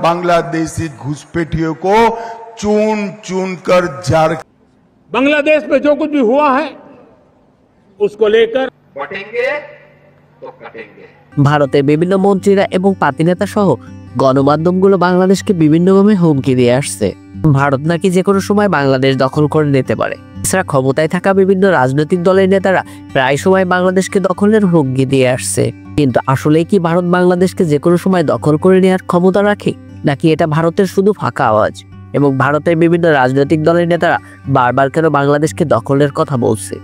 बांग्लादेशी घुसपैठियों को चुन चुन कर जार। बांग्लादेश में जो कुछ भी हुआ है उसको लेकर बटेंगे तो कटेंगे। ভারতের বিভিন্ন মন্ত্রীরা এবং পাতিনেতা সহ গণমাধ্যমগুলো বাংলাদেশকে বিভিন্নভাবে হুমকি দিয়ে আসছে। ভারত নাকি যে কোনো সময় বাংলাদেশ দখল করে নিতে পারে। এছাড়া ক্ষমতায় থাকা বিভিন্ন রাজনৈতিক দলের নেতারা প্রায় সময় বাংলাদেশকে দখলের হুমকি দিয়ে আসছে। কিন্তু আসলে কি ভারত বাংলাদেশকে যে কোনো সময় দখল করে নেওয়ার ক্ষমতা রাখে, নাকি এটা ভারতের শুধু ফাঁকা আওয়াজ? এবং ভারতের বিভিন্ন রাজনৈতিক দলের নেতারা বারবার কেন বাংলাদেশকে দখলের কথা বলছে?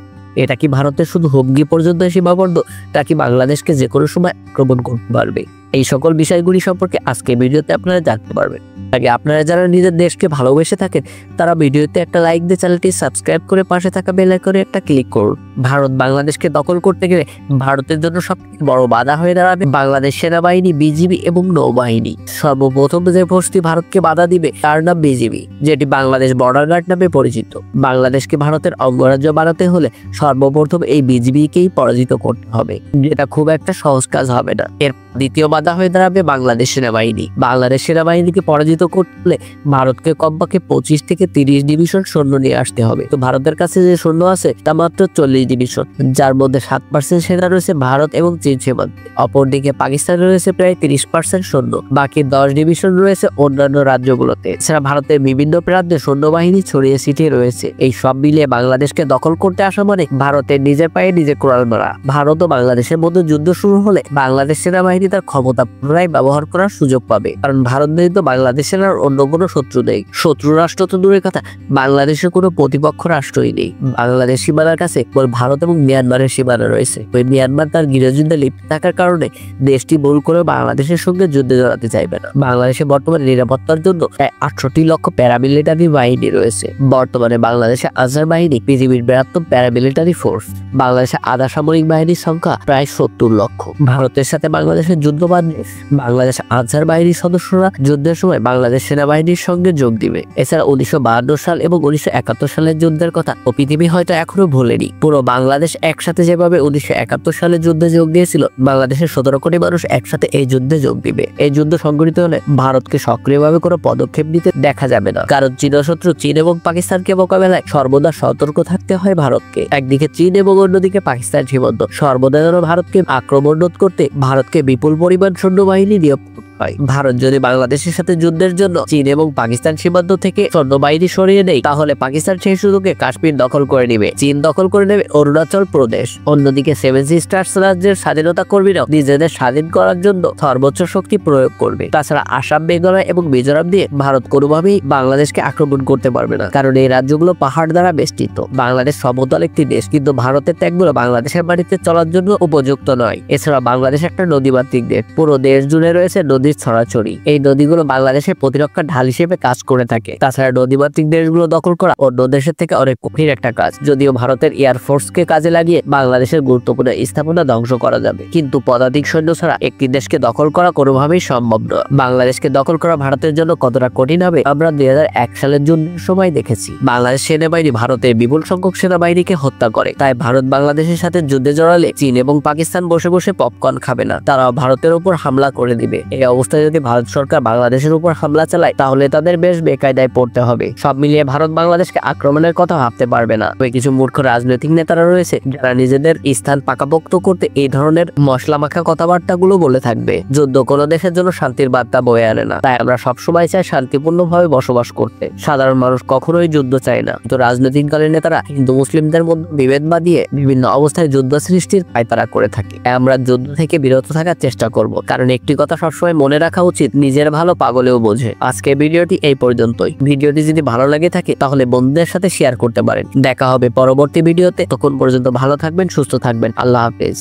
এটা কি ভারতের শুধু হুমকি পর্যন্ত সীমাবদ্ধ, নাকি বাংলাদেশকে যে কোনো সময় আক্রমণ করতে পারবে? এই সকল বিষয়গুলি সম্পর্কে আজকে ভিডিওতে আপনারা জানতে পারবেন। আগে আপনারা যারা নিজের দেশকে ভালোবেসে থাকেন তারা ভিডিওতে একটা লাইক দিয়ে চ্যানেলটি সাবস্ক্রাইব করে পাশে থাকা বেল আইকনে একটা ক্লিক করুন। ভারত বাংলাদেশকে দখল করতে গেলে ভারতের জন্য সবথেকে বড় বাধা হয়ে দাঁড়াবে বাংলাদেশ সেনাবাহিনী, বিজিবি এবং নৌবাহিনী। সর্বপ্রথম যে ফোর্সটি ভারতকে বাধা দিবে তার নাম বিজিবি, যেটি বাংলাদেশ বর্ডার গার্ড নামে পরিচিত। বাংলাদেশকে ভারতের অঙ্গরাজ্য বানাতে হলে সর্বপ্রথম এই বিজিবিকেই পরাজিত করতে হবে, যেটা খুব একটা সহজ কাজ হবে না। এর দ্বিতীয় বাধা হয়ে দাঁড়াবে বাংলাদেশ সেনাবাহিনী। বাংলাদেশ সেনাবাহিনীকে পরাজিত করতে হলে ভারতকে কমপক্ষে 25 থেকে 30 ডিভিশন সৈন্য নিয়ে আসতে হবে। তো ভারতের কাছে যে সৈন্য আছে তা মাত্র 40 ডিভিশন, যার মধ্যে 7% সেনা রয়েছে ভারত এবং চীন সীমান্তে। অপরদিকে পাকিস্তানে রয়েছে প্রায় 30% সৈন্য, বাকি 10 ডিভিশন রয়েছে অন্যান্য রাজ্যগুলোতে। এছাড়া ভারতের বিভিন্ন প্রান্তে সৈন্যবাহিনী ছড়িয়ে ছিটিয়ে রয়েছে। এই সব মিলিয়ে বাংলাদেশকে দখল করতে আসা মানে ভারতের নিজের পায়ে নিজে কোড়াল মারা। ভারত ও বাংলাদেশের মধ্যে যুদ্ধ শুরু হলে বাংলাদেশ সেনাবাহিনী তার ক্ষমতা পুনরায় ব্যবহার করার সুযোগ পাবে, কারণ ভারত ব্যতীত বাংলাদেশ সেনার অন্য কোনো শত্রু নেই। শত্রু রাষ্ট্র তো দূরের কথা, বাংলাদেশের কোনো প্রতিপক্ষ রাষ্ট্রই নেই। বাংলাদেশ সীমানার কাছে ভারত এবং মিয়ানমারের সীমানা রয়েছে। ওই মিয়ানমার তার গৃহযুদ্ধে লিপ্ত থাকার কারণে দেশটি ভুল করে বাংলাদেশের সঙ্গে যুদ্ধে জড়াতে চাইবে না। বাংলাদেশে বর্তমানে নিরাপত্তার জন্য প্রায় 68 লক্ষ প্যারামিলিটারি বাহিনী রয়েছে। বর্তমানে বাংলাদেশে আনসার বাহিনী পৃথিবীর বৃহত্তম প্যারামিলিটারি ফোর্স। বাংলাদেশে আধা সামরিক বাহিনীর সংখ্যা প্রায় 70 লক্ষ। ভারতের সাথে বাংলাদেশের যুদ্ধ বাঁধলে বাংলাদেশ আনসার বাহিনীর সদস্যরা যুদ্ধের সময় বাংলাদেশ সেনাবাহিনীর সঙ্গে যোগ দিবে। এছাড়া 1952 সাল এবং 1971 সালের যুদ্ধের কথা পৃথিবী হয়তো এখনো ভোলেনি। পুরো বাংলাদেশ একসাথে যেভাবে 1971 সালে যুদ্ধে যোগ দিয়েছিল, বাংলাদেশের 17 কোটি মানুষ একসাথে এই যুদ্ধে যোগ দিবে। এই যুদ্ধ সংঘটিত হলে ভারতকে সক্রিয়ভাবে কোনো পদক্ষেপ নিতে দেখা যাবে না, কারণ চিরশত্রু চীন এবং পাকিস্তানকে মোকাবেলায় সর্বদা সতর্ক থাকতে হয় ভারতকে। একদিকে চীন এবং অন্যদিকে পাকিস্তান সীমান্ত, সর্বদা যেন ভারতকে আক্রমণ রোধ করতে ভারতকে বিপুল পরিমাণ সৈন্যবাহিনী নিয়োগ হয়। ভারত যদি বাংলাদেশের সাথে যুদ্ধের জন্য চীন এবং পাকিস্তান সীমান্ত থেকে সৈন্যবাহিনী সরিয়ে নেয়, তাহলে পাকিস্তান সেই সুযোগে কাশ্মীর দখল করে নেবে, চীন দখল করে নেবে অরুণাচল প্রদেশ। অন্যদিকে 7 সিস্টার্স রাজ্যের স্বাধীনতা কর্মীরা নিজেদের স্বাধীন করার জন্য সর্বোচ্চ শক্তি প্রয়োগ করবে। তাছাড়া আসাম, মেঘালয় এবং মিজোরাম দিয়ে ভারত কোনোভাবেই বাংলাদেশকে আক্রমণ করতে পারবে না, কারণ এই রাজ্যগুলো পাহাড় দ্বারা বেষ্টিত। বাংলাদেশ সমতল একটি দেশ, কিন্তু ভারতের ত্যাগগুলো বাংলাদেশের মাটিতে চলার জন্য উপযুক্ত নয়। এছাড়া বাংলাদেশ একটা নদীমাতৃক দেশ, পুরো দেশ জুড়ে রয়েছে নদীর ছড়াছড়ি। এই নদীগুলো বাংলাদেশের প্রতিরক্ষার ঢাল হিসেবে কাজ করে থাকে। তাছাড়া নদীমাতৃক দেশগুলো দখল করা অন্য দেশের থেকে অনেক কঠিন একটা কাজ। যদিও ভারতের এয়ারফোর্সকে কাজে লাগিয়ে বাংলাদেশের গুরুত্বপূর্ণ স্থাপনা ধ্বংস করা যাবে, কিন্তু পদাতিক সৈন্য ছাড়া একটি দেশকে দখল করা কোনোভাবেই সম্ভব নয়। বাংলাদেশকে দখল করা ভারতের জন্য কতটা কঠিন হবে আমরা 2001 সালের যুদ্ধের সময় দেখেছি। বাংলাদেশ সেনাবাহিনী ভারতের বিপুল সংখ্যক সেনাবাহিনীকে হত্যা করে। তাই ভারত বাংলাদেশের সাথে যুদ্ধে জড়ালে চীন এবং পাকিস্তান বসে বসে পপকর্ন খাবে না, তারা ভারতের উপর হামলা করে দিবে। এই অবস্থায় যদি ভারত সরকার বাংলাদেশের উপর হামলা চালায়, তাহলে তাদের বেশ বেকায়দায় পড়তে হবে। সব মিলিয়ে ভারত বাংলাদেশকে আক্রমণের কথা ভাবতে পারবে না। তবে কিছু মূর্খ রাজনৈতিক নেতারা রয়েছে যারা নিজেদের স্থান পাকাপোক্ত করতে এই ধরনের মশলা মাখা কথাবার্তা গুলো বলে থাকবে। যুদ্ধ কোনো দেশের জন্য শান্তির বার্তা বয়ে আনে না। তাই আমরা সবসময় চাই শান্তিপূর্ণভাবে বসবাস করতে। সাধারণ মানুষ কখনোই যুদ্ধ চায় না, কিন্তু রাজনৈতিক দলের নেতারা হিন্দু মুসলিমদের মধ্যে বিভেদ বাঁধিয়ে বিভিন্ন অবস্থায় যুদ্ধ সৃষ্টির পায়তারা করে থাকে। আমরা যুদ্ধ থেকে বিরত থাকার চেষ্টা করব, কারণ একটি কথা সবসময় মনে রাখা উচিত, নিজের ভালো পাগলেও বোঝে। আজকে ভিডিওটি এই পর্যন্তই। ভিডিওটি যদি ভালো লাগে থাকে তাহলে বন্ধুদের সাথে শেয়ার করতে পারেন। দেখা হবে পরবর্তী ভিডিওতে। তখন পর্যন্ত ভালো থাকবেন, সুস্থ থাকবেন। আল্লাহ হাফেজ।